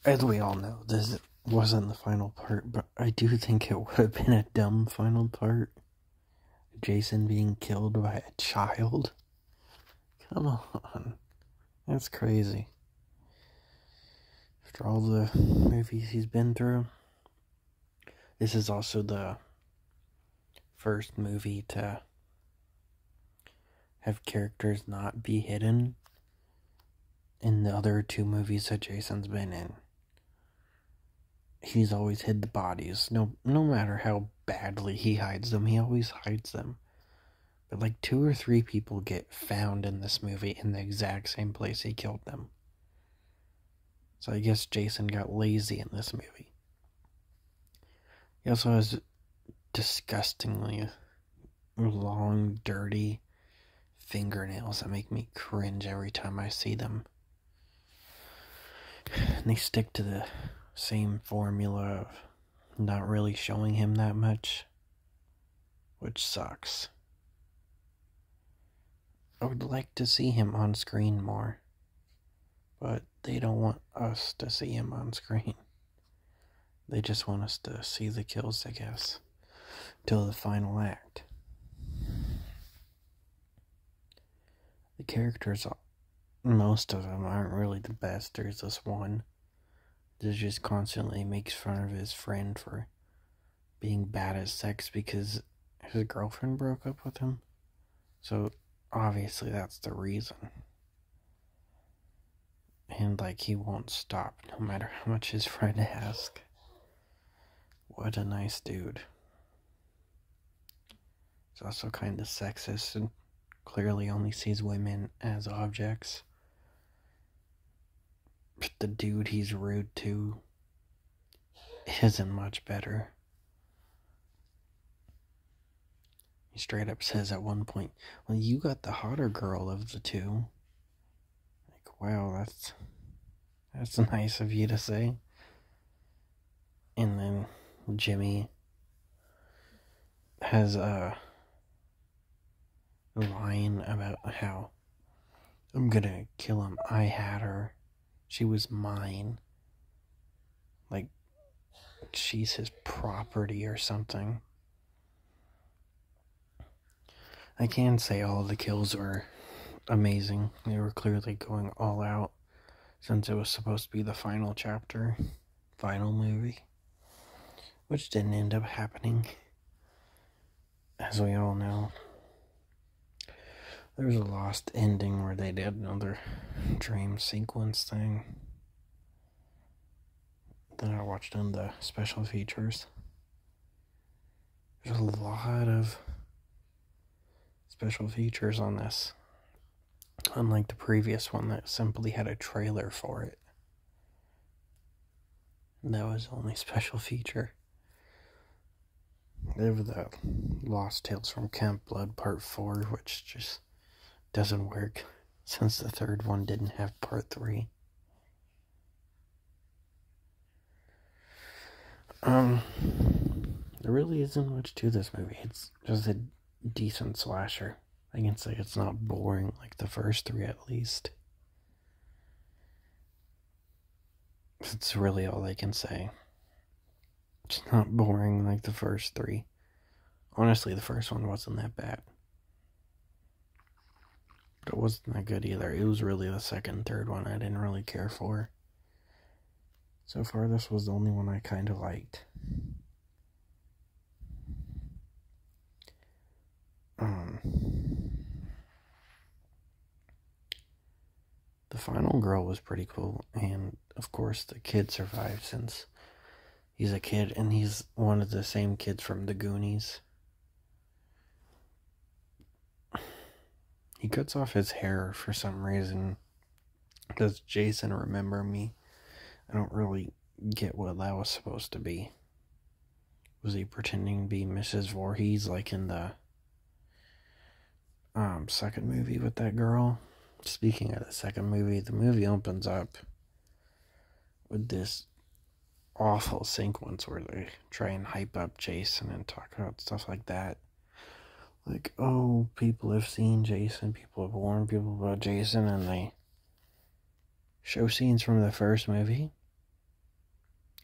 As we all know, this wasn't the final part, but I do think it would have been a dumb final part. Jason being killed by a child? Come on. That's crazy. After all the movies he's been through. This is also the first movie to have characters not be hidden in the other two movies that Jason's been in. He's always hid the bodies. No matter how badly he hides them, he always hides them. But like 2 or 3 people get found in this movie in the exact same place he killed them. So I guess Jason got lazy in this movie. He also has disgustingly long, dirty fingernails that make me cringe every time I see them. And they stick to the same formula of not really showing him that much, which sucks. I would like to see him on screen more, but they don't want us to see him on screen. They just want us to see the kills, I guess, till the final act. The characters, most of them aren't really the best. There's this one that just constantly makes fun of his friend for being bad at sex because his girlfriend broke up with him. So obviously that's the reason. And like he won't stop no matter how much his friend asks. What a nice dude. He's also kind of sexist and clearly only sees women as objects. But the dude he's rude to isn't much better. He straight up says at one point, well, you got the hotter girl of the two. Like, wow, that's nice of you to say. And then Jimmy has a line about how I'm gonna kill him. I had her. She was mine. Like, she's his property or something. I can say all the kills were amazing. They were clearly going all out since it was supposed to be the final chapter, final movie, which didn't end up happening, as we all know. There was a lost ending where they did another dream sequence thing that I watched on the special features. There's a lot of special features on this, unlike the previous one that simply had a trailer for it. And that was the only special feature. They have the Lost Tales from Camp Blood Part 4, which just doesn't work since the third one didn't have Part 3. There really isn't much to this movie. It's just a decent slasher. I can say it's not boring like the first 3 at least. It's really all I can say. It's not boring like the first 3. Honestly, the first one wasn't that bad. But it wasn't that good either. It was really the second and third one I didn't really care for. So far, this was the only one I kind of liked. The final girl was pretty cool, and of course the kid survived since he's a kid, and he's one of the same kids from the Goonies. He cuts off his hair for some reason. Does Jason remember me? I don't really get what that was supposed to be. Was he pretending to be Mrs. Voorhees like in the second movie with that girl? Speaking of the second movie, the movie opens up with this awful sequence where they try and hype up Jason and talk about stuff like that. Like, oh, people have seen Jason, people have warned people about Jason, and they show scenes from the first movie.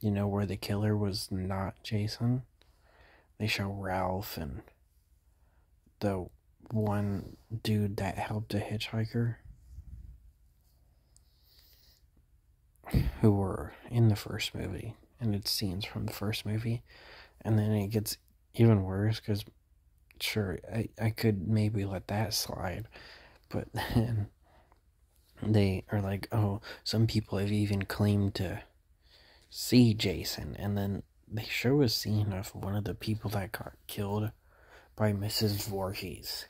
you know, where the killer was not Jason. They show Ralph and the one dude that helped a hitchhiker who were in the first movie, and it's scenes from the first movie. And then it gets even worse because, sure, I could maybe let that slide, but then they are like, oh, some people have even claimed to see Jason, and then they show a scene of one of the people that got killed by Mrs. Voorhees.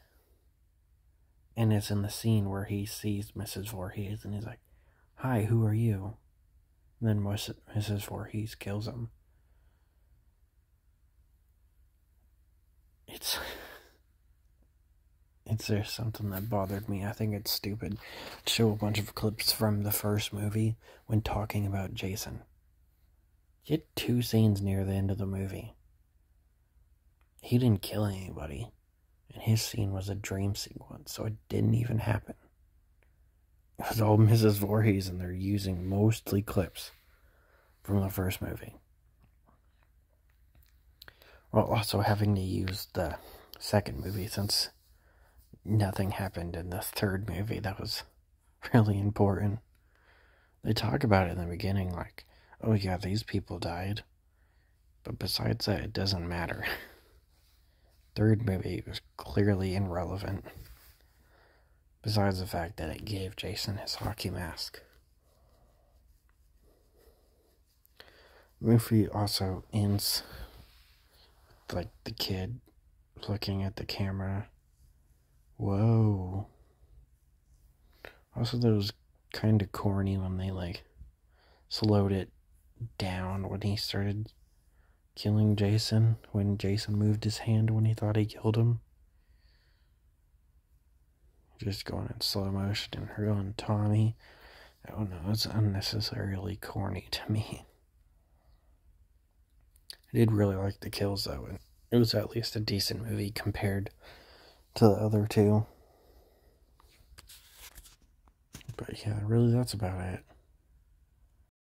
And it's in the scene where he sees Mrs. Voorhees, and he's like, hi, who are you? And then Mrs. Voorhees kills him. It's just something that bothered me. I think it's stupid to show a bunch of clips from the first movie when talking about Jason. Get 2 scenes near the end of the movie. He didn't kill anybody, and his scene was a dream sequence, so it didn't even happen. It was all Mrs. Voorhees, and they're using mostly clips from the first movie. Well, also having to use the second movie since nothing happened in the third movie. That was really important. They talk about it in the beginning like, oh yeah, these people died. But besides that, it doesn't matter. Third movie was clearly irrelevant. Besides the fact that it gave Jason his hockey mask. The movie also ends like the kid looking at the camera. Whoa. Also, that was kind of corny when they like slowed it down when he started killing Jason, when Jason moved his hand when he thought he killed him. Just going in slow motion and her going, Tommy. I don't know, it's unnecessarily corny to me. I did really like the kills though, and it was at least a decent movie compared to the other two. But yeah, really, that's about it.